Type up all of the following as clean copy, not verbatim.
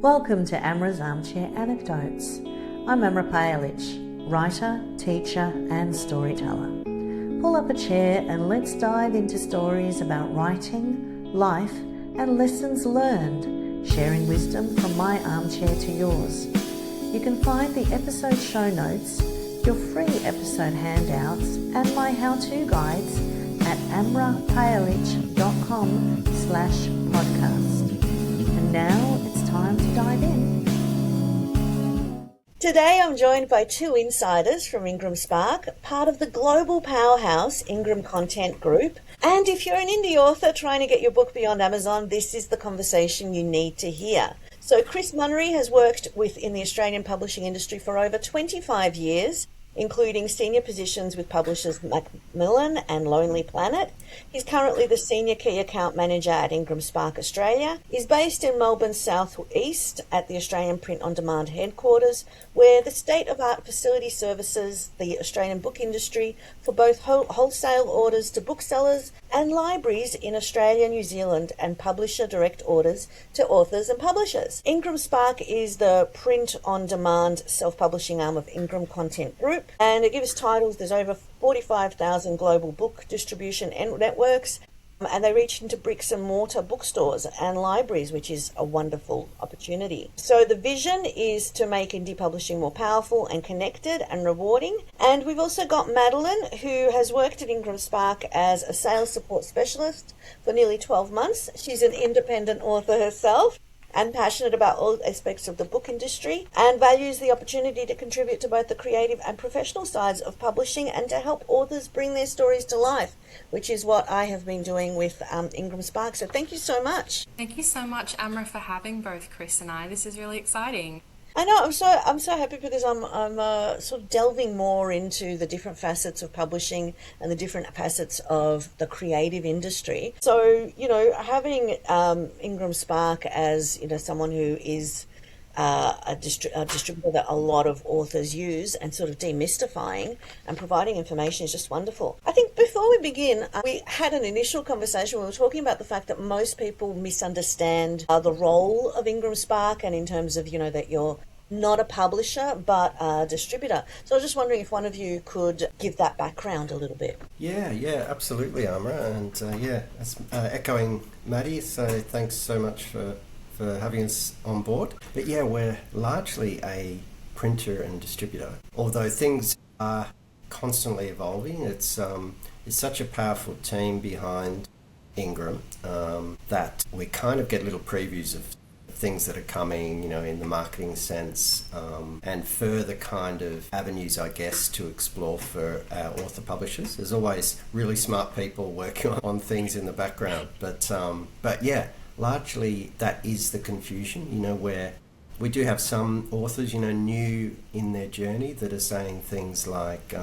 Welcome to Amra's Armchair Anecdotes. I'm Amra Pajalich, writer, teacher and storyteller. Pull up a chair and let's dive into stories about writing, life and lessons learned, sharing wisdom from my armchair to yours. You can find the episode show notes, your free episode handouts and my how-to guides at amrapajalich.com/podcast. And now it's time to dive in. Today I'm joined by two insiders from IngramSpark, part of the global powerhouse Ingram Content Group. And if you're an indie author trying to get your book beyond Amazon, this is the conversation you need to hear. So Chris Munnery has worked within the Australian publishing industry for over 25 years, including senior positions with publishers Macmillan and Lonely Planet. He's currently the Senior Key Account Manager at IngramSpark Australia. He's based in Melbourne's South East at the Australian Print On Demand headquarters, where the state-of-art facility services the Australian book industry for both wholesale orders to booksellers and libraries in Australia, New Zealand, and publisher direct orders to authors and publishers. IngramSpark is the print-on-demand self-publishing arm of Ingram Content Group, and it gives titles. There's over 45,000 global book distribution networks, and they reach into bricks and mortar bookstores and libraries, which is a wonderful opportunity. So the vision is to make indie publishing more powerful and connected and rewarding. And we've also got Madeline, who has worked at IngramSpark as a sales support specialist for nearly 12 months. She's an independent author herself and passionate about all aspects of the book industry and values the opportunity to contribute to both the creative and professional sides of publishing and to help authors bring their stories to life, which is what I have been doing with IngramSpark. So thank you so much. Thank you so much, Amra, for having both Chris and I. This is really exciting. I know, I'm so happy because I'm sort of delving more into the different facets of publishing and the different facets of the creative industry. So, having IngramSpark as, someone who is a distributor that a lot of authors use and sort of demystifying and providing information is just wonderful. I think before we begin, we had an initial conversation. We were talking about the fact that most people misunderstand the role of IngramSpark and in terms of, that you're not a publisher but a distributor. So I was just wondering if one of you could give that background a little bit. Yeah, absolutely, Amra. And that's echoing Maddie, so thanks so much for having us on board. But yeah, we're largely a printer and distributor. Although things are constantly evolving, it's such a powerful team behind Ingram that we kind of get little previews of things that are coming, in the marketing sense, and further kind of avenues, I guess, to explore for our author publishers. There's always really smart people working on things in the background, but yeah, largely that is the confusion, where we do have some authors, new in their journey that are saying things like,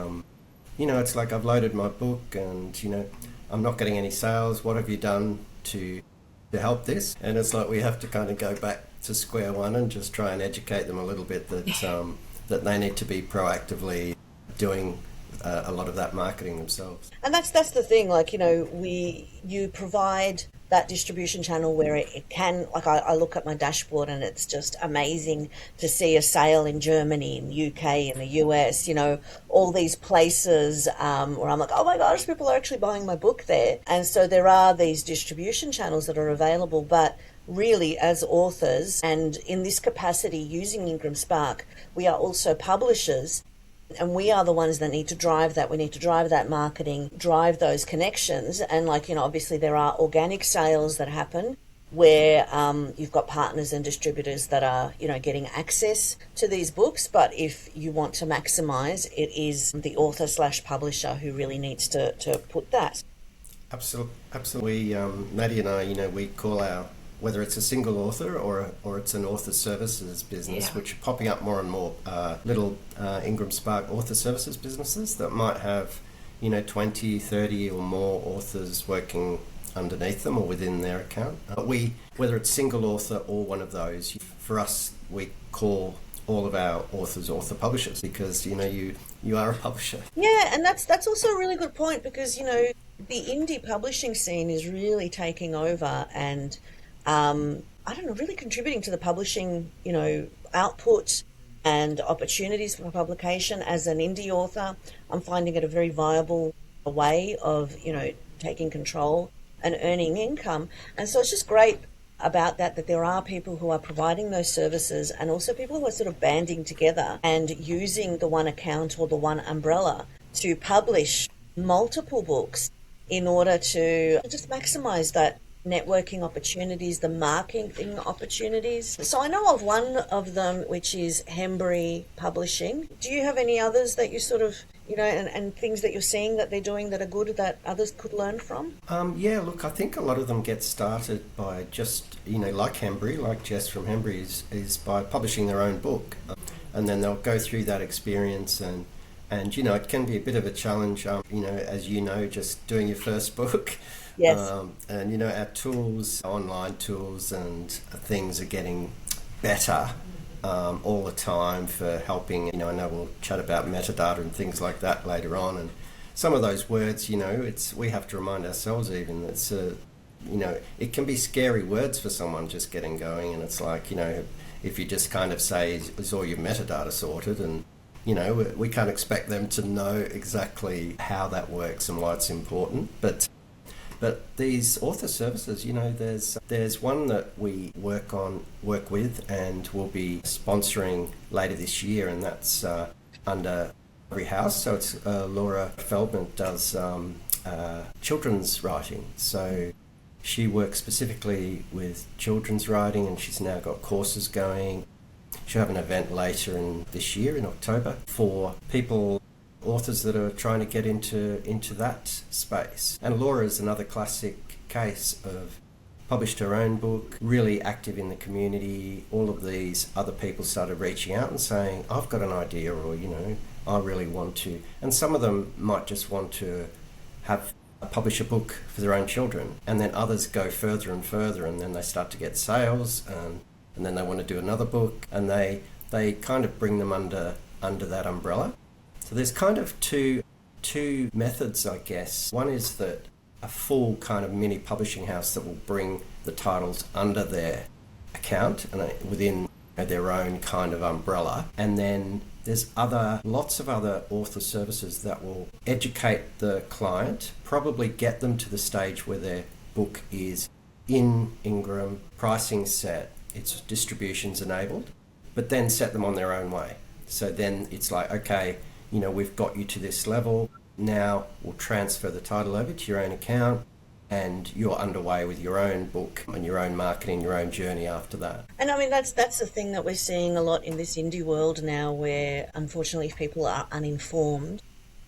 it's like I've loaded my book and, I'm not getting any sales. What have you done to help this? And it's like we have to kind of go back to square one and just try and educate them a little bit that that they need to be proactively doing a lot of that marketing themselves. And that's the thing, you provide that distribution channel where it can, I look at my dashboard and it's just amazing to see a sale in Germany, in the UK, in the US, all these places where I'm like, oh my gosh, people are actually buying my book there. And so there are these distribution channels that are available, but really as authors and in this capacity using IngramSpark, we are also publishers. And we are the ones that need to drive that. We need to drive that marketing, drive those connections. And obviously there are organic sales that happen where you've got partners and distributors that are, getting access to these books. But if you want to maximize, it is the author/publisher who really needs to put that. Absolutely. Maddie and I, we call whether it's a single author or it's an author services business, which are popping up more and more, little IngramSpark author services businesses that might have, 20, 30 or more authors working underneath them or within their account. But whether it's single author or one of those, for us, we call all of our authors author publishers because, you are a publisher. Yeah, and that's also a really good point because, the indie publishing scene is really taking over and I don't know, really contributing to the publishing, output and opportunities for publication. As an indie author, I'm finding it a very viable way of, taking control and earning income. And so it's just great about that there are people who are providing those services, and also people who are sort of banding together and using the one account or the one umbrella to publish multiple books in order to just maximize that networking opportunities, the marketing opportunities. So I know of one of them, which is Hembury Publishing. Do you have any others that you sort of, and things that you're seeing that they're doing that are good that others could learn from? Yeah, look, I think a lot of them get started by just, like Hembury, like Jess from Hembury, is by publishing their own book. And then they'll go through that experience and it can be a bit of a challenge, as just doing your first book. Yes. And our tools, online tools and things are getting better all the time for helping. I know we'll chat about metadata and things like that later on. And some of those words, we have to remind ourselves even that it can be scary words for someone just getting going. And it's like, if you just kind of say, is all your metadata sorted? And we can't expect them to know exactly how that works and why it's important. But these author services, there's one that we work with and will be sponsoring later this year, and that's under Every House. So it's Laura Feldman does children's writing. So she works specifically with children's writing, and she's now got courses going. She'll have an event later in this year in October for authors that are trying to get into that space. And Laura is another classic case of published her own book, really active in the community. All of these other people started reaching out and saying, I've got an idea, or, I really want to. And some of them might just want to publish a book for their own children. And then others go further and further, and then they start to get sales, and then they want to do another book, and they kind of bring them under that umbrella. So there's kind of two methods, I guess. One is that a full kind of mini publishing house that will bring the titles under their account and within their own kind of umbrella. And then there's lots of other author services that will educate the client, probably get them to the stage where their book is in Ingram, pricing set, its distributions enabled, but then set them on their own way. So then it's like, okay, we've got you to this level. Now we'll transfer the title over to your own account, and you're underway with your own book and your own marketing, your own journey after that. And I mean, that's the thing that we're seeing a lot in this indie world now, where unfortunately if people are uninformed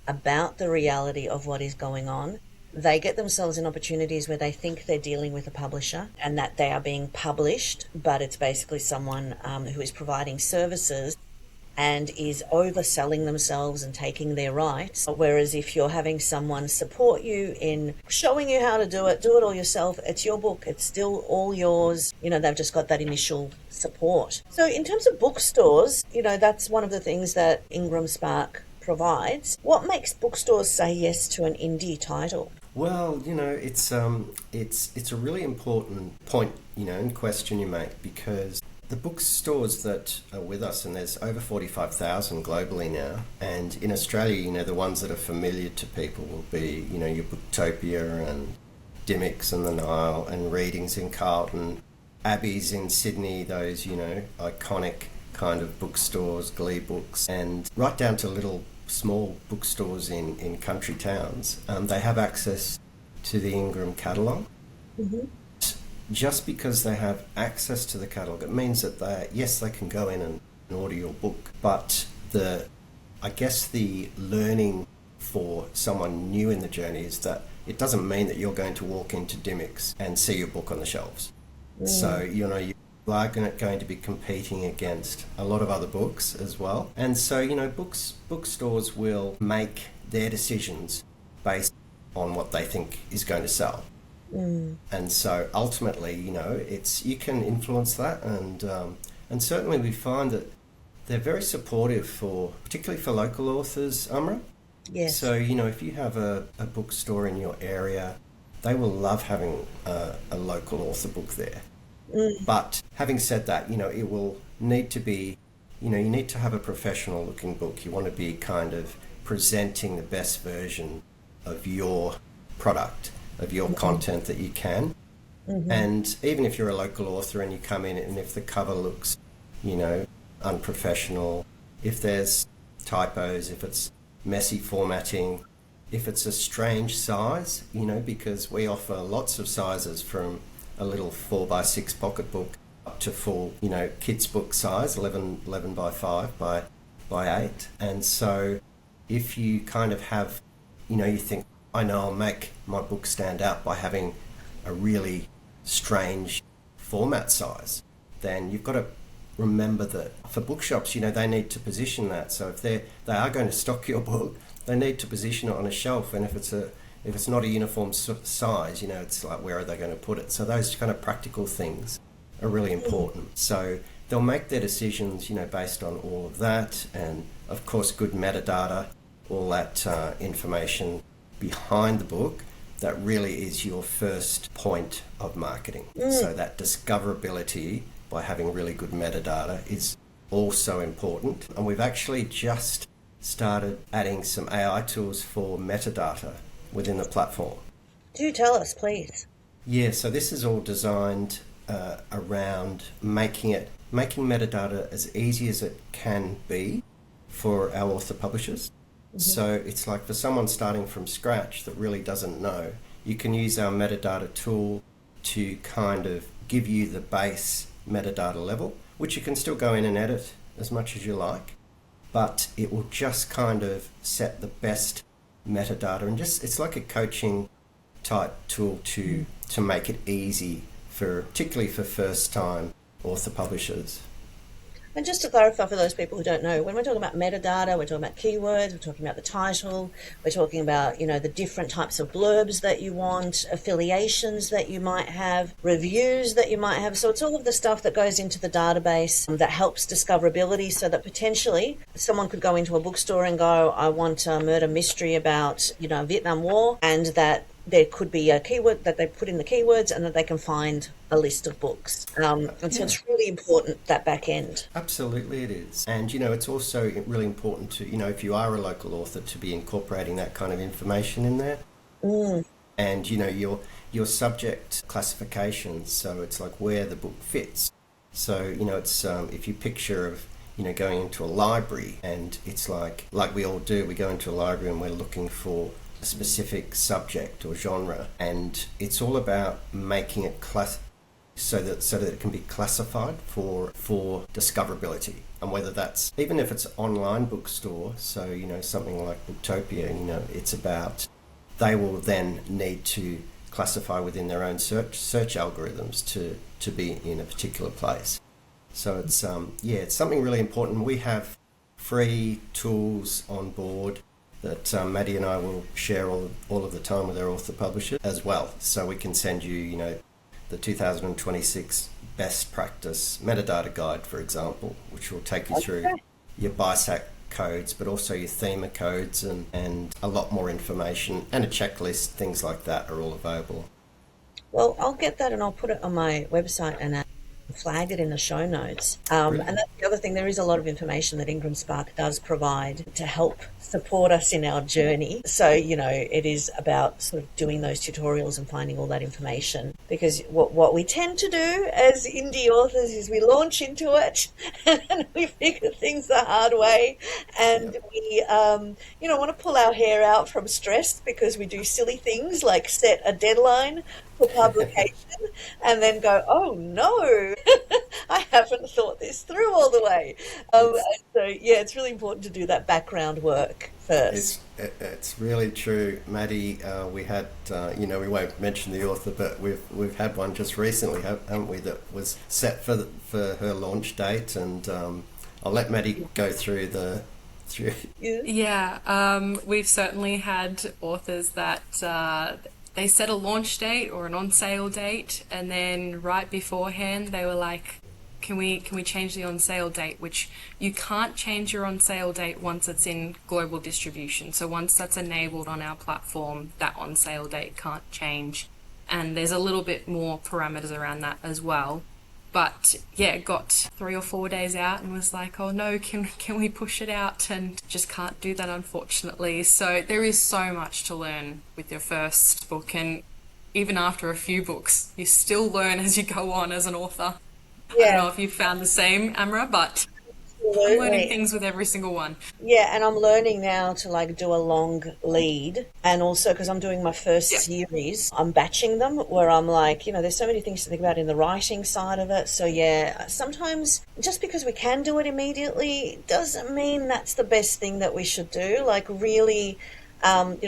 about the reality of what is going on, they get themselves in opportunities where they think they're dealing with a publisher and that they are being published, but it's basically someone who is providing services and is overselling themselves and taking their rights. Whereas if you're having someone support you in showing you how to do it all yourself, it's your book, it's still all yours. They've just got that initial support. So in terms of bookstores, that's one of the things that IngramSpark provides. What makes bookstores say yes to an indie title? Well, it's a really important point, and question you make, because the bookstores that are with us, and there's over 45,000 globally now, and in Australia, the ones that are familiar to people will be, your Booktopia and Dymocks and the Nile and Readings in Carlton, Abbeys in Sydney, those, iconic kind of bookstores, Glee Books, and right down to little small bookstores in country towns. They have access to the Ingram catalogue. Mm-hmm. Just because they have access to the catalogue, it means that they can go in and order your book. But the learning for someone new in the journey is that it doesn't mean that you're going to walk into Dymocks and see your book on the shelves. Mm. So, you are going to be competing against a lot of other books as well. And so, bookstores will make their decisions based on what they think is going to sell. Mm. And so ultimately, you can influence that, and certainly we find that they're very supportive particularly for local authors, Amra. Yes. So, if you have a bookstore in your area, they will love having a local author book there. But having said that, it will need to be, you need to have a professional looking book. You want to be kind of presenting the best version of your product, of your content that you can. And even if you're a local author and you come in and if the cover looks, unprofessional, if there's typos, if it's messy formatting, if it's a strange size, because we offer lots of sizes from a little 4x6 pocket book up to full, kids book size, 11 by 5 by 8. And so if you kind of have, you think, I know I'll make my book stand out by having a really strange format size, then you've got to remember that for bookshops, they need to position that. So if they are going to stock your book, they need to position it on a shelf. And if it's not a uniform size, it's like, where are they going to put it? So those kind of practical things are really important. So they'll make their decisions, based on all of that, and of course good metadata, all that information behind the book. That really is your first point of marketing. So that discoverability by having really good metadata is also important. And we've actually just started adding some AI tools for metadata within the platform. Do tell us, please. Yeah, so this is all designed around making metadata as easy as it can be for our author publishers. So it's like for someone starting from scratch that really doesn't know, you can use our metadata tool to kind of give you the base metadata level, which you can still go in and edit as much as you like, but it will just kind of set the best metadata, and just it's like a coaching type tool to make it easy particularly for first time author publishers. And just to clarify for those people who don't know, when we're talking about metadata, we're talking about keywords, we're talking about the title, we're talking about, the different types of blurbs that you want, affiliations that you might have, reviews that you might have. So it's all of the stuff that goes into the database that helps discoverability, so that potentially someone could go into a bookstore and go, I want a murder mystery about, Vietnam War, and that there could be a keyword that they put in the keywords and that they can find a list of books. And so it's really important, that back end. Absolutely it is. And, it's also really important to, if you are a local author, to be incorporating that kind of information in there. And, your subject classifications, so it's like where the book fits. So, it's if you picture of, going into a library, and it's like we all do, we go into a library and we're looking for a specific subject or genre, and it's all about making it so that it can be classified for discoverability. And whether that's, even if it's online bookstore, so something like Booktopia, it's about, they will then need to classify within their own search algorithms to be in a particular place. So it's it's something really important. We have free tools on board that Maddie and I will share all of the time with our author publishers as well. So we can send you, the 2026 best practice metadata guide, for example, which will take you through your BISAC codes, but also your thema codes and a lot more information, and a checklist, things like that are all available. Well, I'll get that and I'll put it on my website and flag it in the show notes. And that's the other thing, there is a lot of information that IngramSpark does provide to help support us in our journey. So, it is about sort of doing those tutorials and finding all that information, because what we tend to do as indie authors is we launch into it and we figure things the hard way, and we, want to pull our hair out from stress because we do silly things like set a deadline for publication and then go, oh no, I haven't thought this through all the way. So it's really important to do that background work first. It's really true, Maddie. We had, we won't mention the author, but we've had one just recently, haven't we, that was set for her launch date, and I'll let Maddie go through the. We've certainly had authors that they set a launch date or an on sale date, and then right beforehand they were like, can we change the on sale date? Which you can't change your on sale date once it's in global distribution. So once that's enabled on our platform, that on sale date can't change. And there's a little bit more parameters around that as well. But yeah, got 3 or 4 days out and was like, oh no, can we push it out? And just can't do that, unfortunately. So there is so much to learn with your first book, and even after a few books, you still learn as you go on as an author. I don't know if you found the same, Amra, but I'm learning Absolutely. things with every single one. Yeah, and I'm learning now to like do a long lead. And also because I'm doing my first Yeah. series, I'm batching them where I'm like, there's so many things to think about in the writing side of it. So yeah, sometimes just because we can do it immediately doesn't mean that's the best thing that we should do. Like really,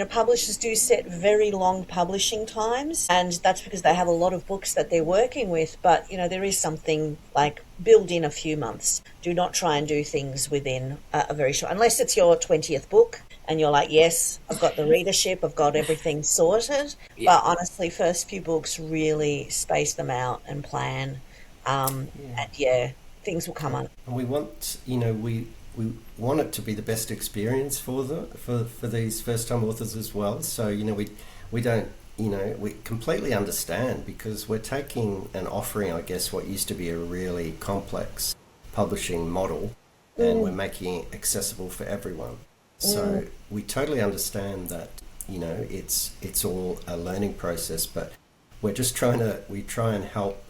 publishers do set very long publishing times, and that's because they have a lot of books that they're working with. But, there is something like build in a few months. Do not try and do things within a very short, unless it's your 20th book and you're like, yes, I've got the readership, I've got everything sorted. Yeah. But honestly, first few books, really space them out and plan. And yeah, things will come up. And we want, we want it to be the best experience for these first time authors as well. So we don't we completely understand, because we're taking and offering, I guess, what used to be a really complex publishing model, and we're making it accessible for everyone. So we totally understand that it's all a learning process, but we try and help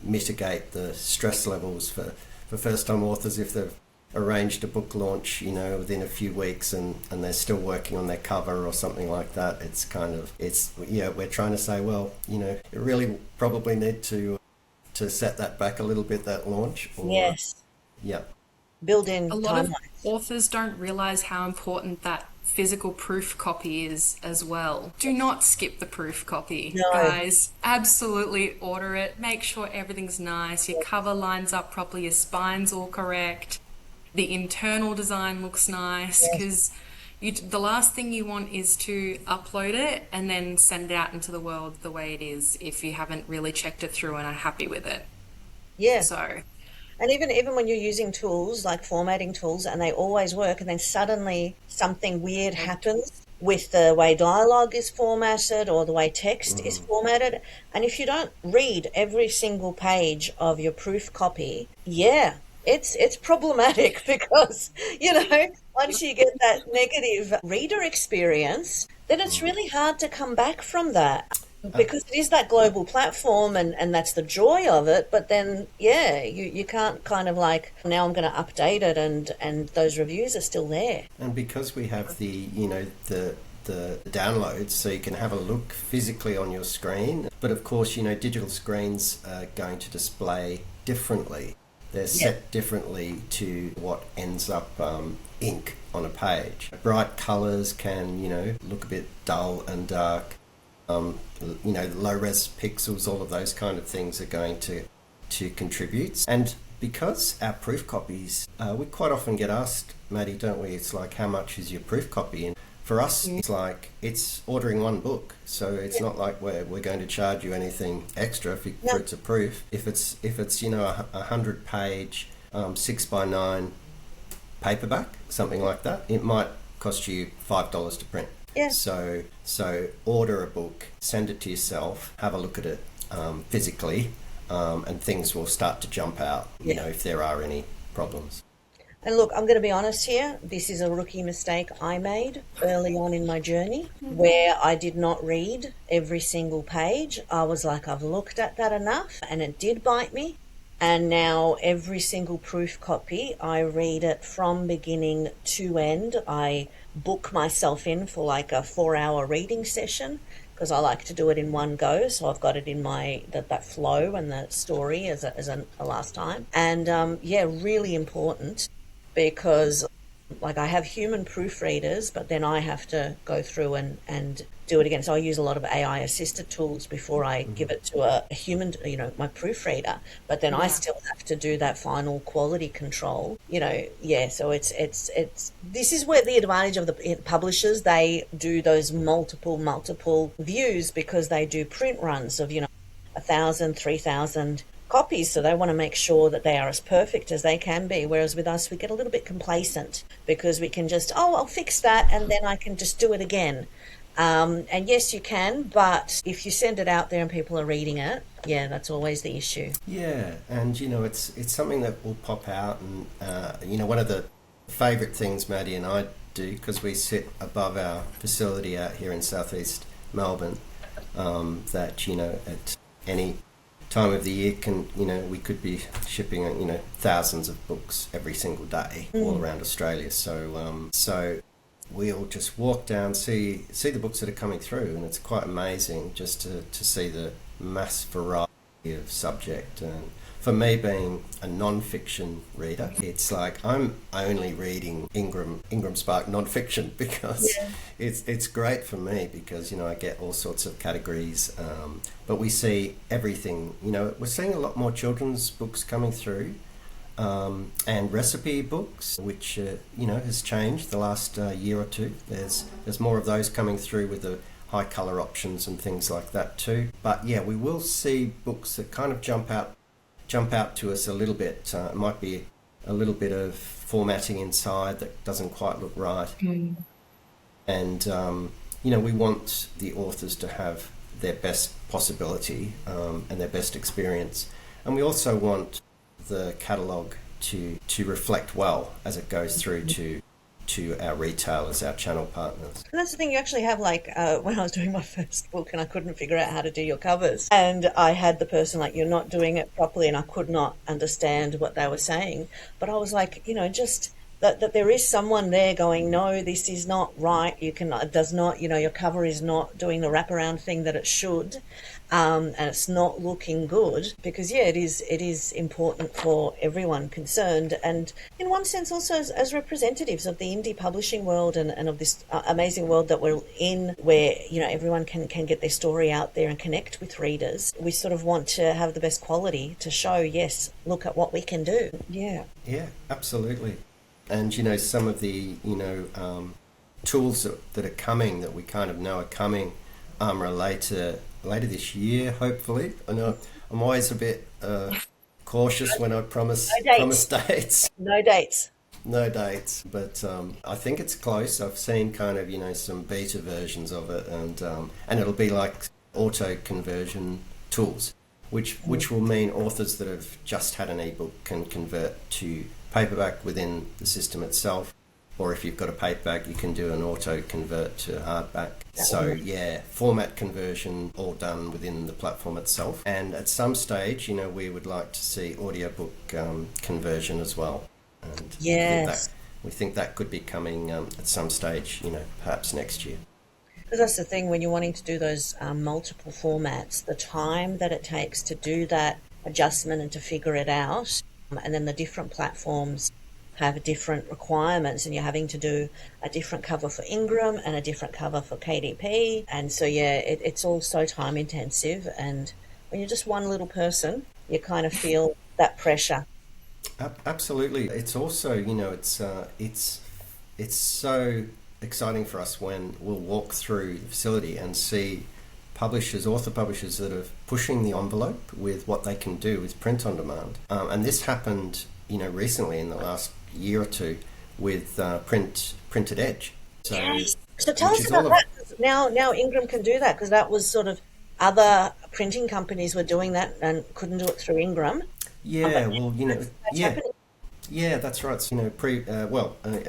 mitigate the stress levels for first time authors if they've arranged a book launch, within a few weeks, and they're still working on their cover or something like that. We're trying to say, well, you really probably need to set that back a little bit, that launch. Yes. Yeah. Build in A lot of timelines. authors don't realize how important that physical proof copy is as well. Do not skip the proof copy, No. guys. Absolutely order it. Make sure everything's nice, your cover lines up properly, your spine's all correct, the internal design looks nice, because the last thing you want is to upload it and then send it out into the world the way it is if you haven't really checked it through and are happy with it. Yeah. So And even when you're using tools like formatting tools and they always work, and then suddenly something weird happens with the way dialogue is formatted or the way text is formatted, and if you don't read every single page of your proof copy, it's problematic because once you get that negative reader experience, then it's really hard to come back from that. Because it is that global platform, and that's the joy of it. But then, you can't kind of like, now I'm going to update it, and those reviews are still there. And because we have the downloads, so you can have a look physically on your screen. But of course, digital screens are going to display differently. They're set differently to what ends up ink on a page. Bright colours can, look a bit dull and dark. Low res pixels, all of those kind of things are going to contribute. And because our proof copies, we quite often get asked, Maddie, don't we? It's like, how much is your proof copy? And for us, it's like, it's ordering one book. So it's not like we're going to charge you anything extra for it's a proof. If it's 100-page 6x9 paperback, something like that, it might cost you $5 to print. Yeah. So order a book, send it to yourself, have a look at it physically, and things will start to jump out, if there are any problems. And look, I'm going to be honest here. This is a rookie mistake I made early on in my journey, where I did not read every single page. I was like, I've looked at that enough, and it did bite me. And now every single proof copy, I read it from beginning to end. I book myself in for like a 4-hour reading session, because I like to do it in one go. So I've got it in my that flow and the story as a last time. And really important, because like I have human proofreaders, but then I have to go through and do it again. So I use a lot of AI assisted tools before I give it to a human, my proofreader. But then I still have to do that final quality control, So it's this is where the advantage of the publishers, they do those multiple views, because they do print runs of 1,000, 3,000 copies, so they want to make sure that they are as perfect as they can be. Whereas with us, we get a little bit complacent, because we can just, I'll fix that and then I can just do it again. And yes, you can, but if you send it out there and people are reading it, yeah, that's always the issue. Yeah, and it's something that will pop out, and one of the favourite things Maddie and I do, because we sit above our facility out here in southeast Melbourne, that at any time of the year we could be shipping thousands of books every single day all around Australia. So we'll just walk down, see the books that are coming through, and it's quite amazing just to see the mass variety of subject. And for me, being a non-fiction reader, it's like I'm only reading IngramSpark non-fiction, because it's great for me, because I get all sorts of categories, but we see everything. We're seeing a lot more children's books coming through, and recipe books, which has changed the last year or two. There's more of those coming through with the high colour options and things like that too. But yeah, we will see books that kind of jump out to us a little bit. It might be a little bit of formatting inside that doesn't quite look right. And we want the authors to have their best possibility and their best experience, and we also want the catalogue to reflect well as it goes through to our retailers, our channel partners. And that's the thing, you actually have, like, when I was doing my first book and I couldn't figure out how to do your covers, and I had the person like, you're not doing it properly, and I could not understand what they were saying, but I was like, just that there is someone there going, no, this is not right, it does not, your cover is not doing the wraparound thing that it should, and it's not looking good, because it is important for everyone concerned, and in one sense also as representatives of the indie publishing world and of this amazing world that we're in, where everyone can get their story out there and connect with readers. We sort of want to have the best quality to show, yes, look at what we can do. Yeah Absolutely. And some of the tools that are coming, that we kind of know are coming, later this year, hopefully. I know I'm always a bit cautious when I promise dates. No dates. No dates, but I think it's close. I've seen kind of some beta versions of it, and it'll be like auto conversion tools, which will mean authors that have just had an ebook can convert to paperback within the system itself, or if you've got a paperback, you can do an auto convert to hardback. So format conversion all done within the platform itself. And at some stage, we would like to see audiobook conversion as well. And we think that could be coming at some stage, perhaps next year. Because that's the thing, when you're wanting to do those multiple formats, the time that it takes to do that adjustment and to figure it out, and then the different platforms have different requirements, and you're having to do a different cover for Ingram and a different cover for KDP, and so it's all so time intensive, and when you're just one little person, you kind of feel that pressure. Absolutely. It's also it's so exciting for us when we'll walk through the facility and see author publishers that are pushing the envelope with what they can do with print on demand, and this happened recently in the last year or two with Printed Edge. So tell us about that. Now Ingram can do that, because that was sort of other printing companies were doing that and couldn't do it through Ingram. Yeah, Yeah, that's right. So,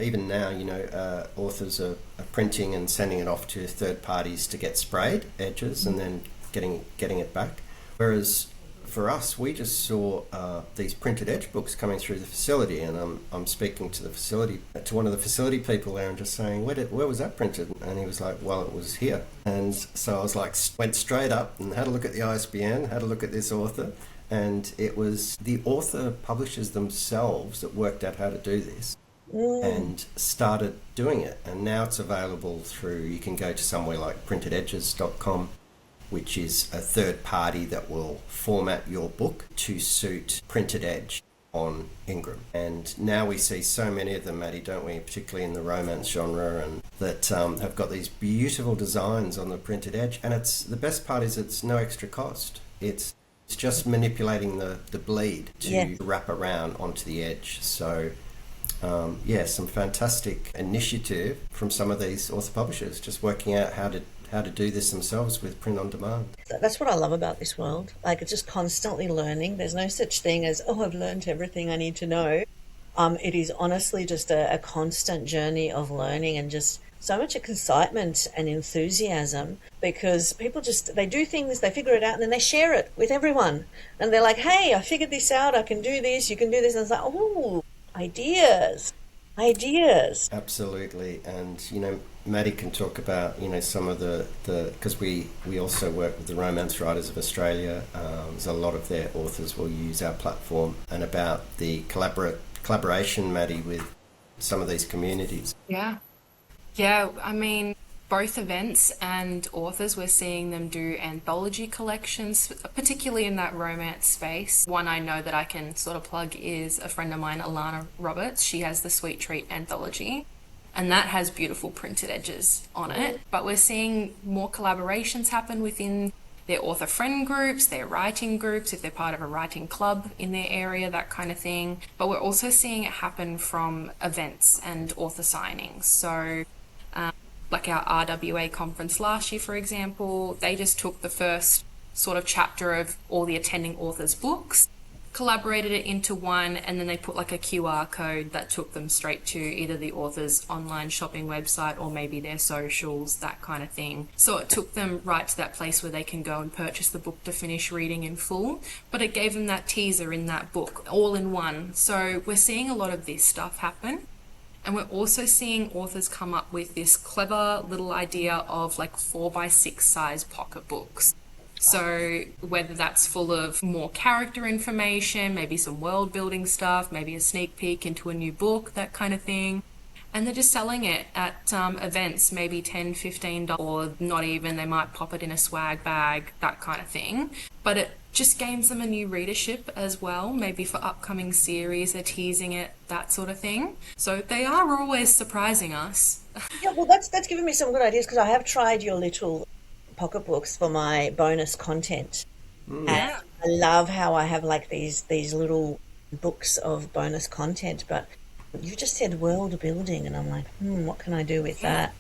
even now, authors are printing and sending it off to third parties to get sprayed edges and then getting it back. Whereas for us, we just saw these Printed Edge books coming through the facility, and I'm speaking to one of the facility people there and just saying, where was that printed? And he was like, well, it was here. And so I was like, went straight up and had a look at the ISBN, had a look at this author. And it was the author publishers themselves that worked out how to do this and started doing it. And now it's available through, you can go to somewhere like printededges.com, which is a third party that will format your book to suit Printed Edge on Ingram. And now we see so many of them, Maddie, don't we? Particularly in the romance genre, and that have got these beautiful designs on the Printed Edge. And the best part is it's no extra cost. It's just manipulating the bleed to wrap around onto the edge. So, some fantastic initiative from some of these author publishers, just working out how to do this themselves with print on demand. That's what I love about this world. Like, it's just constantly learning. There's no such thing as, oh, I've learned everything I need to know. It is honestly just a constant journey of learning and just so much excitement and enthusiasm because people just, they do things, they figure it out, and then they share it with everyone. And they're like, hey, I figured this out. I can do this. You can do this. And it's like, oh, ideas. Absolutely. And, Maddie can talk about, some of the because we also work with the Romance Writers of Australia. So a lot of their authors will use our platform, and about the collaboration, Maddie, with some of these communities. Yeah, I mean, both events and authors, we're seeing them do anthology collections, particularly in that romance space. One I know that I can sort of plug is a friend of mine, Alana Roberts. She has the Sweet Treat anthology, and that has beautiful printed edges on it. But we're seeing more collaborations happen within their author friend groups, their writing groups, if they're part of a writing club in their area, that kind of thing. But we're also seeing it happen from events and author signings. So like our RWA conference last year, for example, they just took the first sort of chapter of all the attending authors' books, collaborated it into one, and then they put like a QR code that took them straight to either the author's online shopping website or maybe their socials, that kind of thing. So it took them right to that place where they can go and purchase the book to finish reading in full, but it gave them that teaser in that book all in one. So we're seeing a lot of this stuff happen. And we're also seeing authors come up with this clever little idea of like 4x6 size pocket books. So whether that's full of more character information, maybe some world building stuff, maybe a sneak peek into a new book, that kind of thing. And they're just selling it at events, maybe $10, $15, or not even, they might pop it in a swag bag, that kind of thing. But it just gains them a new readership as well, maybe for upcoming series, they're teasing it, that sort of thing. So they are always surprising us. Yeah, well, that's given me some good ideas because I have tried your little pocketbooks for my bonus content. And I love how I have like these little books of bonus content, but you just said world building, and I'm like, what can I do with that?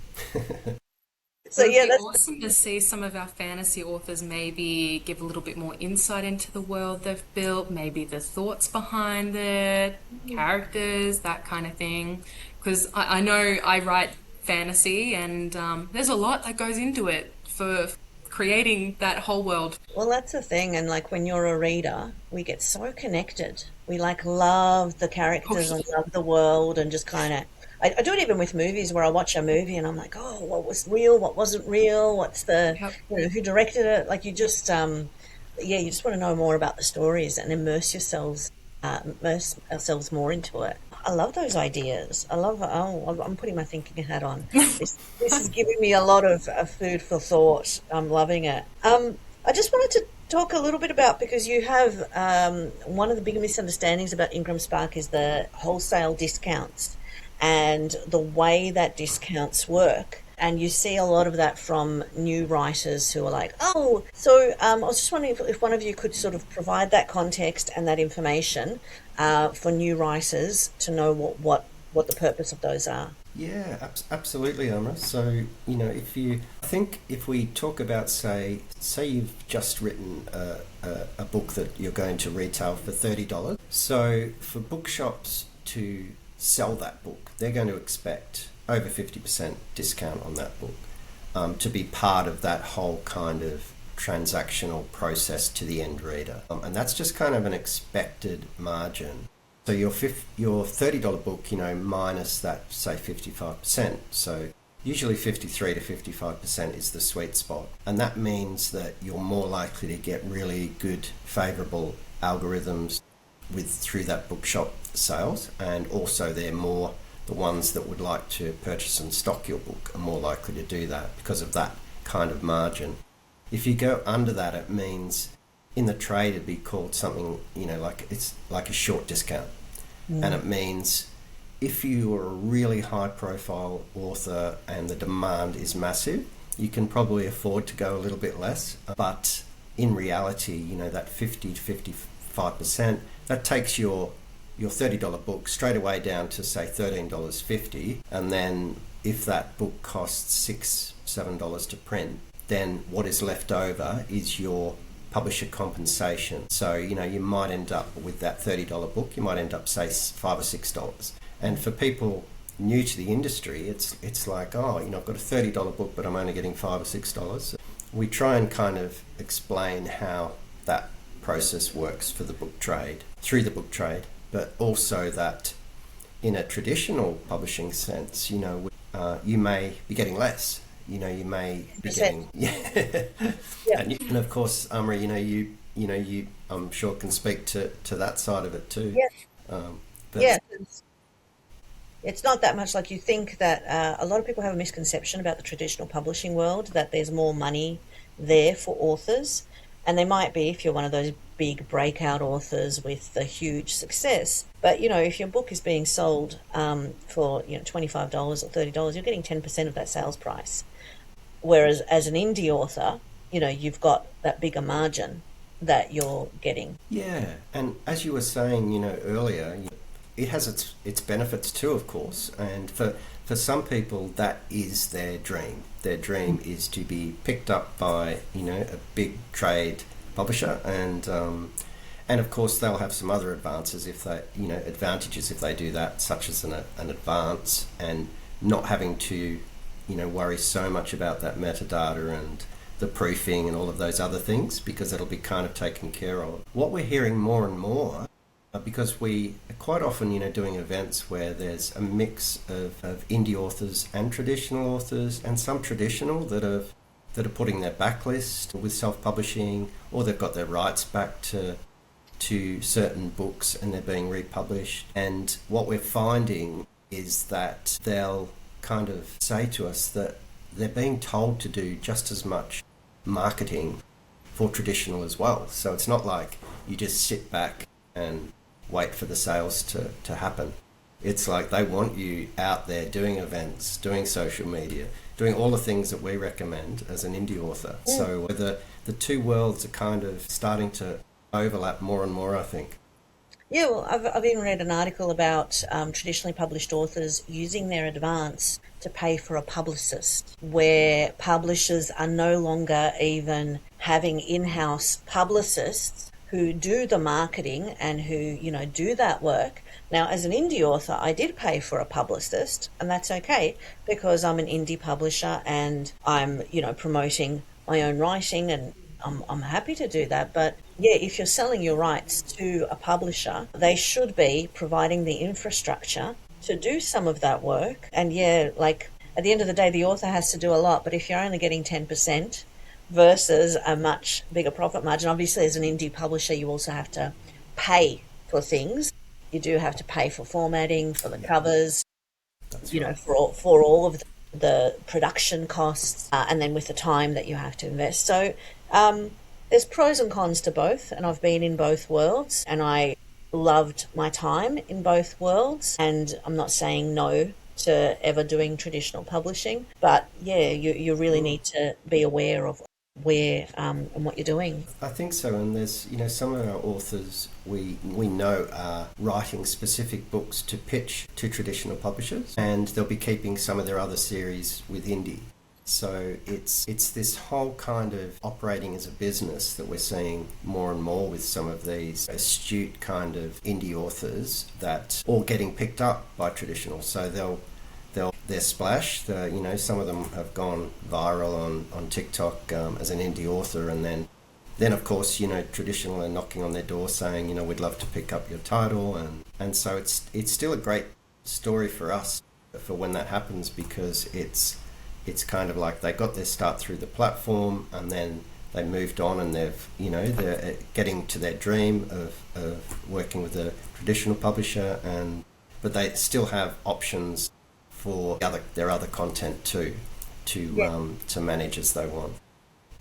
So It'd be awesome to see some of our fantasy authors maybe give a little bit more insight into the world they've built, maybe the thoughts behind it, characters, that kind of thing. Because I know I write fantasy, and there's a lot that goes into it for creating that whole world. Well, that's the thing, and like when you're a reader, we get so connected. We like love the characters and love the world, and just kind of. I do it even with movies where I watch a movie and I'm like, oh, what was real? What wasn't real? What's the, who directed it? Like you just want to know more about the stories and immerse ourselves more into it. I love those ideas. I'm putting my thinking hat on. This is giving me a lot of food for thought. I'm loving it. I just wanted to talk a little bit about, because you have one of the big misunderstandings about IngramSpark is the wholesale discounts and the way that discounts work. And you see a lot of that from new writers who are like, oh, so I was just wondering if one of you could sort of provide that context and that information for new writers to know what the purpose of those are. Yeah, absolutely, Amra. So, if we talk about, say you've just written a book that you're going to retail for $30. So for bookshops to sell that book, they're going to expect over 50% discount on that book to be part of that whole kind of transactional process to the end reader. And that's just kind of an expected margin. So your $30 book, minus that, say, 55%. So usually 53 to 55% is the sweet spot. And that means that you're more likely to get really good, favourable algorithms through that bookshop sales. And also they're more the ones that would like to purchase and stock your book are more likely to do that because of that kind of margin. If you go under that, it means in the trade it'd be called something, like it's like a short discount. And it means if you are a really high profile author and the demand is massive, you can probably afford to go a little bit less. But in reality, that 50 to 55%, that takes your $30 book straight away down to, say, $13.50. And then if that book costs $6-7 to print, then what is left over is your publisher compensation. So, you might end up with that $30 book, you might end up, say, $5 or $6. And for people new to the industry, it's like, I've got a $30 book, but I'm only getting $5 or $6. We try and kind of explain how that process works for the book trade, through the book trade, but also that in a traditional publishing sense, you may be getting less. You may be getting, yeah. And of course, Amra, you I'm sure can speak to that side of it too. Yeah. But Yeah. It's not that much. Like, you think that a lot of people have a misconception about the traditional publishing world, that there's more money there for authors. And there might be if you're one of those big breakout authors with a huge success. But, if your book is being sold for $25 or $30, you're getting 10% of that sales price. Whereas as an indie author, you've got that bigger margin that you're getting. yeah, and as you were saying, earlier, it has its benefits too, of course. And for some people, that is their dream. Their dream is to be picked up by a big trade publisher, and of course they'll have some other advantages if they do that, such as an advance, and not having to worry so much about that metadata and the proofing and all of those other things, because it'll be kind of taken care of. What we're hearing more and more, because we are quite often doing events where there's a mix of indie authors and traditional authors, and some traditional that are putting their backlist with self-publishing, or they've got their rights back to certain books and they're being republished. And what we're finding is that they'll kind of say to us that they're being told to do just as much marketing for traditional as well. So it's not like you just sit back and wait for the sales to happen. It's like they want you out there doing events, doing social media, doing all the things that we recommend as an indie author. Yeah. So the two worlds are kind of starting to overlap more and more, I think. Yeah, well, I've even read an article about traditionally published authors using their advance to pay for a publicist, where publishers are no longer even having in-house publicists who do the marketing and who, do that work. Now, as an indie author, I did pay for a publicist, and that's okay because I'm an indie publisher and I'm, promoting my own writing, and I'm happy to do that. But yeah, if you're selling your rights to a publisher, they should be providing the infrastructure to do some of that work. And yeah, like at the end of the day, the author has to do a lot, but if you're only getting 10% versus a much bigger profit margin, obviously as an indie publisher, you also have to pay for things. You do have to pay for formatting, for the covers, right, for all of the production costs, and then with the time that you have to invest. So there's pros and cons to both, and I've been in both worlds, and I loved my time in both worlds, and I'm not saying no to ever doing traditional publishing, but yeah, you really need to be aware of where and what you're doing. I think so, and there's some of our authors we know are writing specific books to pitch to traditional publishers, and they'll be keeping some of their other series with indie. So it's this whole kind of operating as a business that we're seeing more and more with some of these astute kind of indie authors that all getting picked up by traditional. So they're splashed. Some of them have gone viral on TikTok as an indie author, and then of course traditional are knocking on their door saying we'd love to pick up your title, and so it's still a great story for us for when that happens, because it's kind of like they got their start through the platform, and then they moved on, and they're getting to their dream of working with a traditional publisher, but they still have options for their other content too to manage as they want.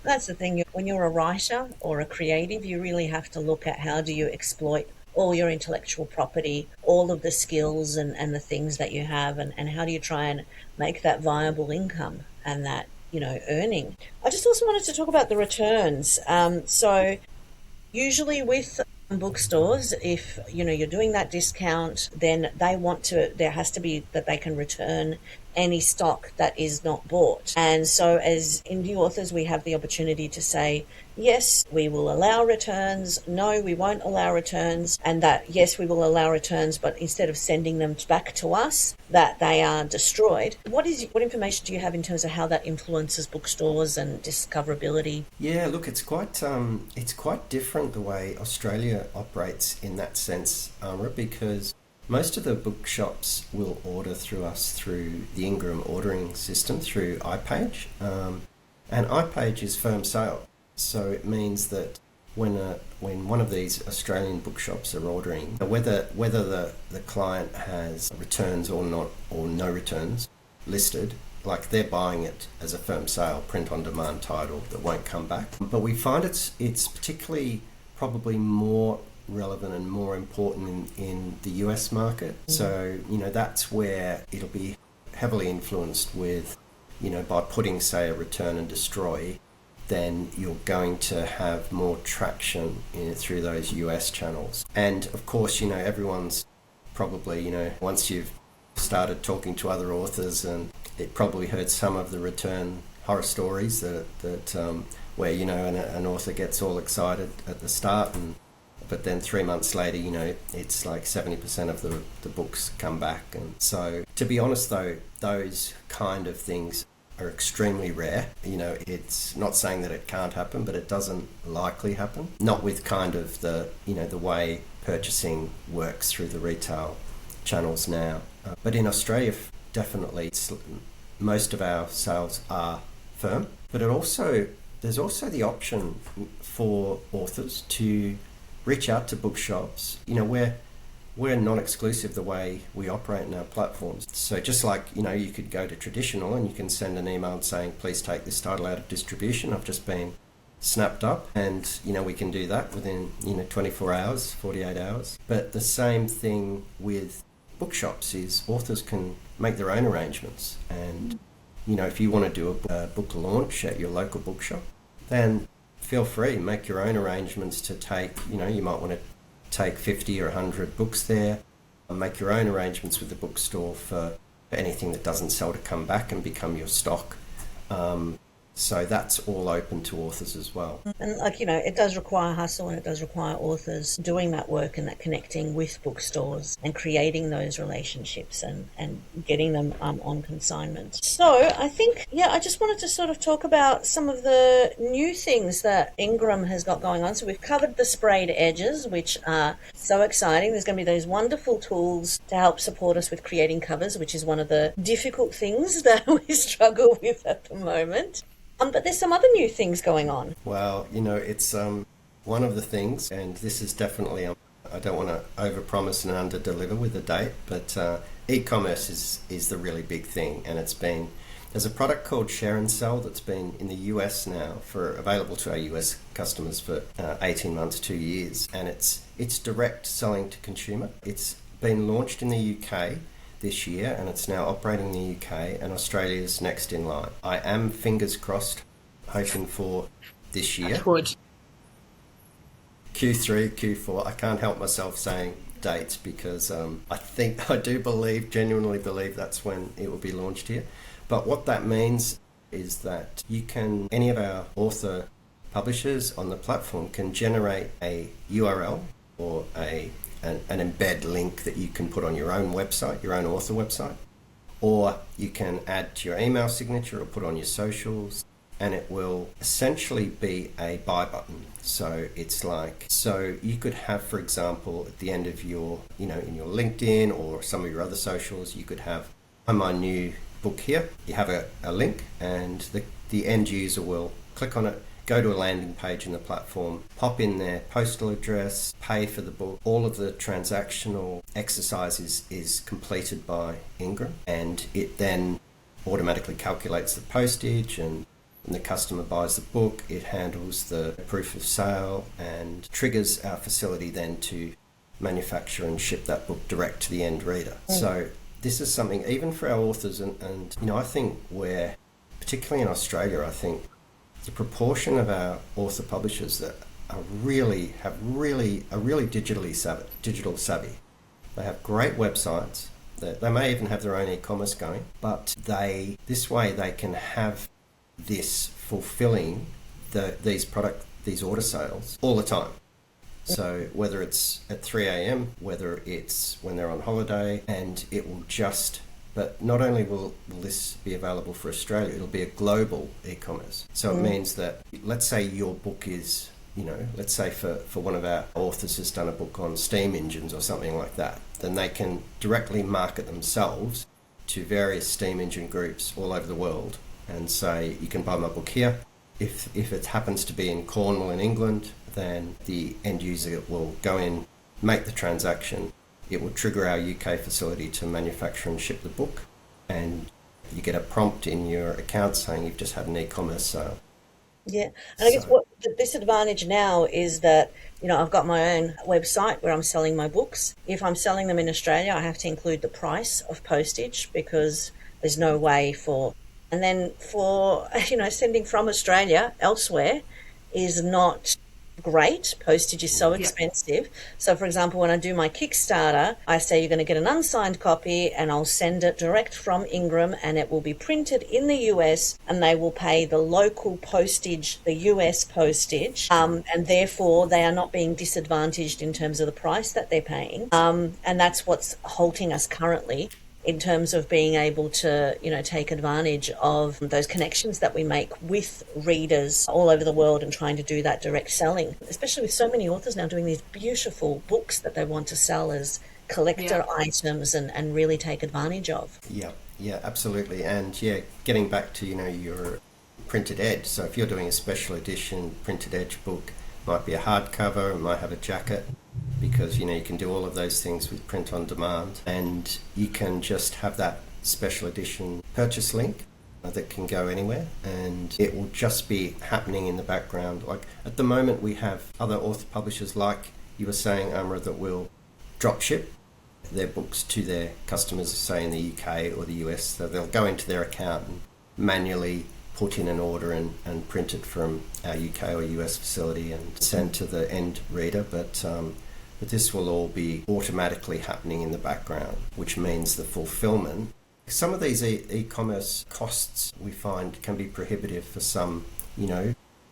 That's the thing. When you're a writer or a creative, you really have to look at how do you exploit all your intellectual property, all of the skills and the things that you have, and how do you try and make that viable income and that, earning. I just also wanted to talk about the returns. So usually with Bookstores, if you're doing that discount, then there has to be that they can return any stock that is not bought. And so as indie authors, we have the opportunity to say, yes, we will allow returns, no, we won't allow returns, and that yes, we will allow returns, but instead of sending them back to us, that they are destroyed. What information do you have in terms of how that influences bookstores and discoverability? Yeah, look, it's quite different the way Australia operates in that sense, Amra, because most of the bookshops will order through us through the Ingram ordering system through iPage, and iPage is firm sale. So it means that when one of these Australian bookshops are ordering, whether the client has returns or not, or no returns listed, like they're buying it as a firm sale, print on demand title that won't come back. But we find it's particularly probably more relevant and more important in the US market. So that's where it'll be heavily influenced with by putting, say, a return and destroy, then you're going to have more traction through those US channels. And of course, everyone's probably, once you've started talking to other authors, and it probably heard some of the return horror stories that where an author gets all excited at the start, but then 3 months later, it's like 70% of the books come back. And so, to be honest though, those kind of things are extremely rare. It's not saying that it can't happen, but it doesn't likely happen. Not with kind of the way purchasing works through the retail channels now. But in Australia, definitely, most of our sales are firm. But there's also the option for authors to reach out to bookshops. We're non-exclusive the way we operate in our platforms. So just like, you could go to traditional and you can send an email saying, please take this title out of distribution. I've just been snapped up, and, we can do that within, 24 hours, 48 hours. But the same thing with bookshops is authors can make their own arrangements. And, if you want to do a book launch at your local bookshop, then feel free, make your own arrangements to take, you might want to take 50 or 100 books there, and make your own arrangements with the bookstore for anything that doesn't sell to come back and become your stock. So that's all open to authors as well. And it does require hustle, and it does require authors doing that work and that connecting with bookstores and creating those relationships and getting them on consignment. So I think, I just wanted to sort of talk about some of the new things that Ingram has got going on. So we've covered the sprayed edges, which are so exciting. There's going to be those wonderful tools to help support us with creating covers, which is one of the difficult things that we struggle with at the moment. But there's some other new things going on. Well, it's one of the things, and this is definitely, I don't want to overpromise and underdeliver with the date, but e-commerce is the really big thing. And there's a product called Share and Sell that's been in the US now, available to our US customers for 18 months, 2 years. And it's direct selling to consumer. It's been launched in the UK this year, and it's now operating in the UK, and Australia's next in line. I am, fingers crossed, hoping for this year. Good. Q3, Q4. I can't help myself saying dates because I genuinely believe that's when it will be launched here. But what that means is that any of our author publishers on the platform can generate a URL or an embed link that you can put on your own website, your own author website, or you can add to your email signature or put on your socials, and it will essentially be a buy button. So you could have, for example, at the end of your, in your LinkedIn or some of your other socials, you could have, my new book here. You have a link, and the end user will click on it, go to a landing page in the platform, pop in their postal address, pay for the book. All of the transactional exercises is completed by Ingram, and it then automatically calculates the postage, and when the customer buys the book, it handles the proof of sale and triggers our facility then to manufacture and ship that book direct to the end reader. So this is something even for our authors, and I think particularly in Australia, I think the proportion of our author publishers that are really digital savvy. They have great websites. They may even have their own e-commerce going, but this way they can have this fulfilling these order sales all the time. So whether it's at 3 a.m., whether it's when they're on holiday, and it will just, but not only will this be available for Australia, it'll be a global e-commerce. So it means that, let's say your book is, let's say for one of our authors has done a book on steam engines or something like that, then they can directly market themselves to various steam engine groups all over the world and say, you can buy my book here. If it happens to be in Cornwall in England, then the end user will go in, make the transaction. It will trigger our UK facility to manufacture and ship the book, and you get a prompt in your account saying you've just had an e-commerce sale. Yeah, and I guess what the disadvantage now is that, I've got my own website where I'm selling my books. If I'm selling them in Australia, I have to include the price of postage because there's no way for... And then for, sending from Australia elsewhere is not great. Postage is so expensive. So, for example, when I do my Kickstarter, I say you're going to get an unsigned copy and I'll send it direct from Ingram and it will be printed in the US and they will pay the local postage, the US postage, and therefore they are not being disadvantaged in terms of the price that they're paying. And that's what's halting us currently in terms of being able to, take advantage of those connections that we make with readers all over the world and trying to do that direct selling, especially with so many authors now doing these beautiful books that they want to sell as collector items and really take advantage of. Yeah, absolutely. And getting back to, your printed edge. So if you're doing a special edition printed edge book, might be a hardcover, it might have a jacket, because you can do all of those things with print on demand, and you can just have that special edition purchase link that can go anywhere, and it will just be happening in the background. Like at the moment we have other author publishers, like you were saying, Amra, that will drop ship their books to their customers, say in the UK or the US. So they'll go into their account and manually put in an order and print it from our UK or US facility and send to the end reader, but this will all be automatically happening in the background, which means the fulfillment. Some of these e-commerce costs we find can be prohibitive for some,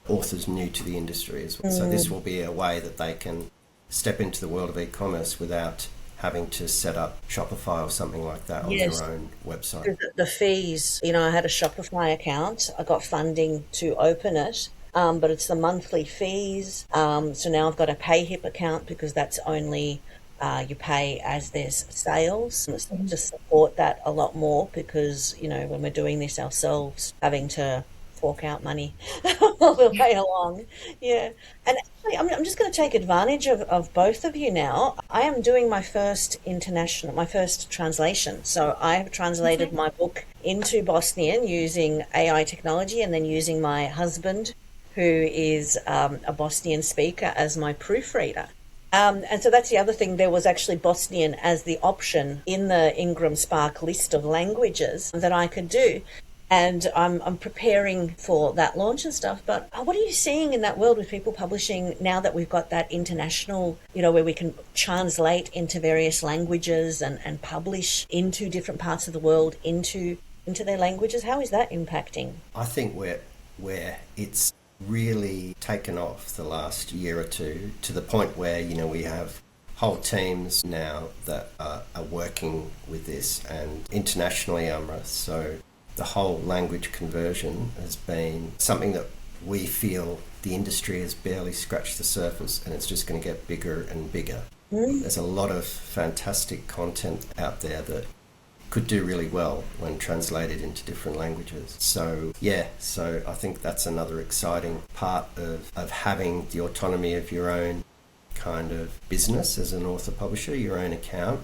authors new to the industry as well. So this will be a way that they can step into the world of e-commerce without having to set up Shopify or something like that on their own website. The fees, I had a Shopify account. I got funding to open it, but it's the monthly fees. So now I've got a PayHip account because that's only you pay as there's sales. So just support that a lot more because, when we're doing this ourselves, having to fork out money all the way along. Yeah. And actually, I'm just going to take advantage of both of you now. I am doing my first translation. So I have translated my book into Bosnian using AI technology and then using my husband, who is a Bosnian speaker, as my proofreader. And so that's the other thing. There was actually Bosnian as the option in the IngramSpark list of languages that I could do. And I'm preparing for that launch and stuff. But what are you seeing in that world with people publishing now that we've got that international, where we can translate into various languages and publish into different parts of the world into their languages? How is that impacting? I think where it's really taken off the last year or two, to the point where, we have whole teams now that are working with this, and internationally, Amra. So the whole language conversion has been something that we feel the industry has barely scratched the surface, and it's just going to get bigger and bigger. There's a lot of fantastic content out there that could do really well when translated into different languages. So I think that's another exciting part of having the autonomy of your own kind of business as an author publisher, your own account,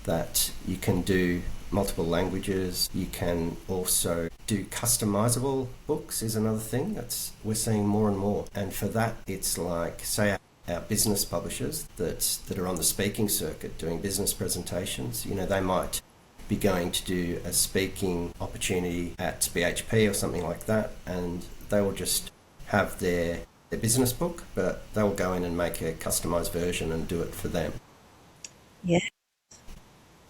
that you can do multiple languages. You can also do customizable books is another thing we're seeing more and more. And for that, it's like, say, our business publishers that are on the speaking circuit doing business presentations, they might be going to do a speaking opportunity at BHP or something like that, and they will just have their their business book, but they'll go in and make a customized version and do it for them. Yeah.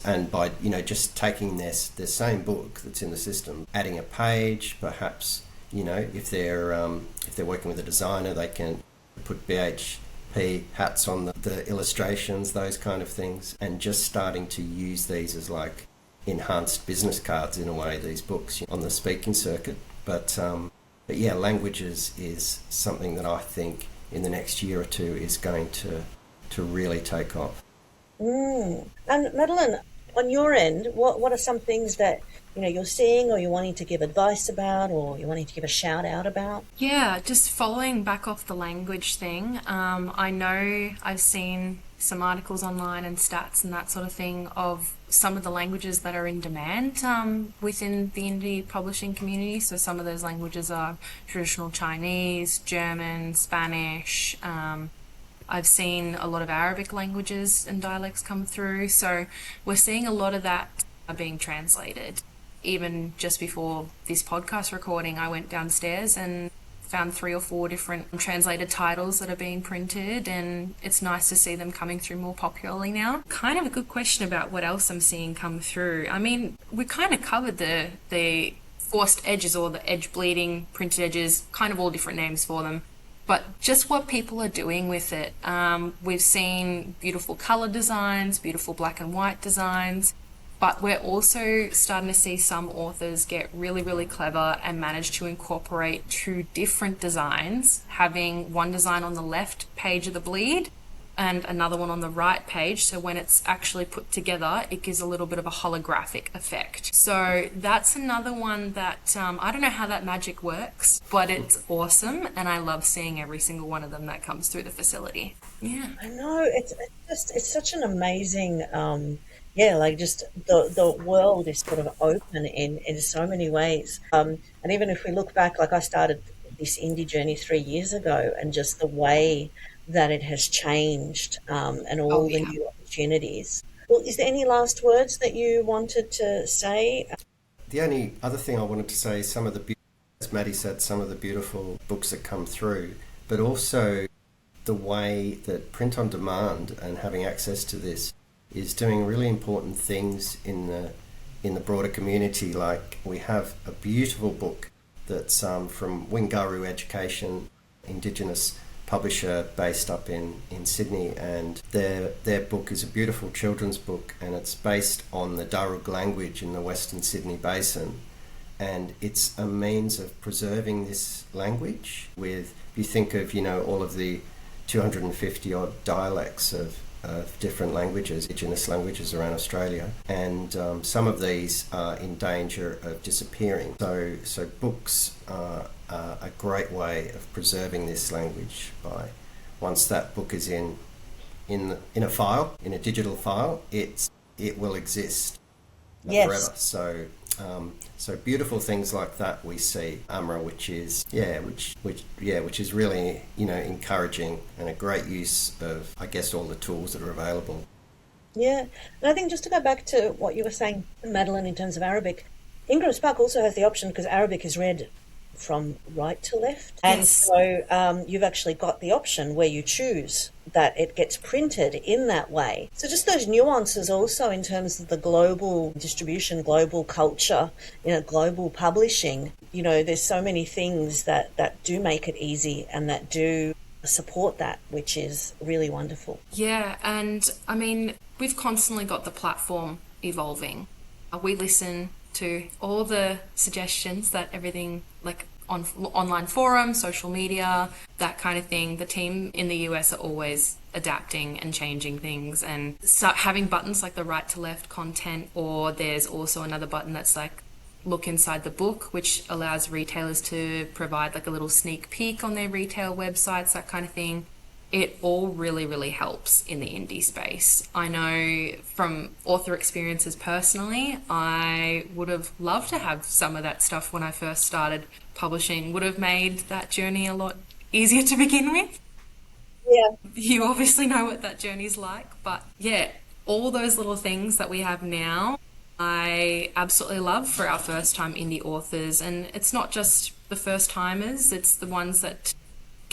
And by, just taking their same book that's in the system, adding a page, perhaps, if they're working with a designer, they can put BHP hats on the illustrations, those kind of things, and just starting to use these as like enhanced business cards in a way, these books on the speaking circuit. But yeah, languages is something that I think in the next year or two is going to really take off. And Madeline, on your end, what are some things that you're seeing, or you're wanting to give advice about, or you're wanting to give a shout out about? Yeah, just following back off the language thing. I know I've seen some articles online and stats and that sort of thing of some of the languages that are in demand within the indie publishing community. So some of those languages are traditional Chinese, German, Spanish. I've seen a lot of Arabic languages and dialects come through. So we're seeing a lot of that being translated. Even just before this podcast recording, I went downstairs and found 3 or 4 different translated titles that are being printed, and it's nice to see them coming through more popularly now. Kind of a good question about what else I'm seeing come through. I mean, we kind of covered the forced edges, or the edge bleeding printed edges, kind of all different names for them. But just what people are doing with it. We've seen beautiful color designs, beautiful black and white designs, but we're also starting to see some authors get really, really clever and manage to incorporate 2 different designs, having one design on the left page of the bleed and another one on the right page. So when it's actually put together, it gives a little bit of a holographic effect. So that's another one that I don't know how that magic works, but it's awesome, and I love seeing every single one of them that comes through the facility. Yeah, I know, it's such an amazing like just the world is sort of open in so many ways. And even if we look back, like I started this indie journey 3 years ago, and just the way that it has changed, and all the new opportunities. Well, is there any last words that you wanted to say? The only other thing I wanted to say is as Maddie said, some of the beautiful books that come through, but also the way that print on demand and having access to this is doing really important things in the broader community. Like, we have a beautiful book that's from Wingaru Education, Indigenous publisher based up in Sydney, and their book is a beautiful children's book, and it's based on the Darug language in the Western Sydney Basin, and it's a means of preserving this language with, if you think of all of the 250 odd dialects of different languages, Indigenous languages around Australia, and some of these are in danger of disappearing. So books are a great way of preserving this language. By once that book is in a file, in a digital file, it will exist forever. So beautiful things like that we see, Amra, which is really encouraging, and a great use of, I guess, all the tools that are available. Yeah, and I think just to go back to what you were saying, Madeline, in terms of Arabic, IngramSpark also has the option, because Arabic is read from right to left, and so you've actually got the option where you choose that it gets printed in that way. So just those nuances also in terms of the global distribution, global culture, global publishing. There's so many things that do make it easy and that do support that, which is really wonderful. Yeah, and I mean, we've constantly got the platform evolving. We listen to all the suggestions that everything, like on online forums, social media, that kind of thing. The team in the US are always adapting and changing things, and having buttons like the right to left content, or there's also another button that's like look inside the book, which allows retailers to provide like a little sneak peek on their retail websites, that kind of thing. It all really, really helps in the indie space. I know from author experiences personally, I would have loved to have some of that stuff when I first started publishing. Would have made that journey a lot easier to begin with. Yeah. You obviously know what that journey's like, but yeah, all those little things that we have now, I absolutely love for our first time indie authors. And it's not just the first timers, it's the ones that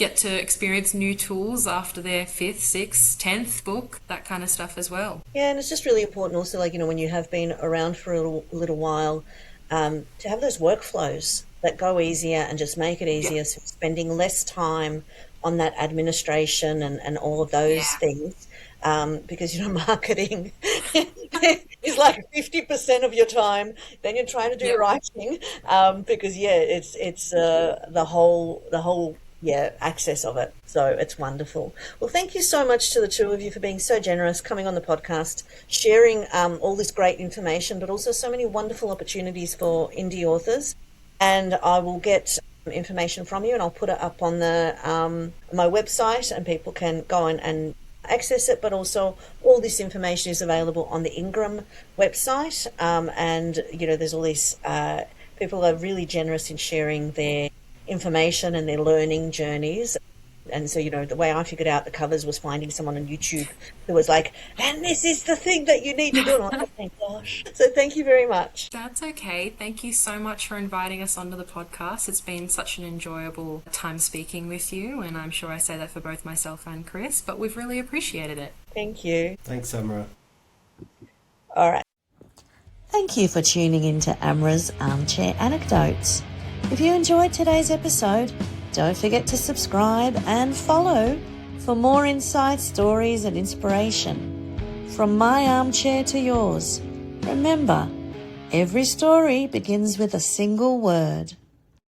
get to experience new tools after their 5th, 6th, 10th book, that kind of stuff as well. Yeah, and it's just really important also, like, when you have been around for a little while, to have those workflows that go easier and just make it easier, so spending less time on that administration and all of those things, because, marketing is like 50% of your time. Then you're trying to do writing, because, it's the whole access of it. So it's wonderful. Well, thank you so much to the two of you for being so generous, coming on the podcast, sharing all this great information, but also so many wonderful opportunities for indie authors. And I will get information from you, and I'll put it up on the my website, and people can go and access it. But also, all this information is available on the Ingram website, and there's all these people are really generous in sharing their information and their learning journeys. And so, the way I figured out the covers was finding someone on YouTube who was like, and this is the thing that you need to do. And I'm like, oh, thank gosh. So thank you very much. That's okay. Thank you so much for inviting us onto the podcast. It's been such an enjoyable time speaking with you, and I'm sure I say that for both myself and Chris, but we've really appreciated it. Thank you. Thanks, Amra. All right. Thank you for tuning into Amra's Armchair Anecdotes. If you enjoyed today's episode, don't forget to subscribe and follow for more insights, stories, and inspiration. From my armchair to yours, remember, every story begins with a single word.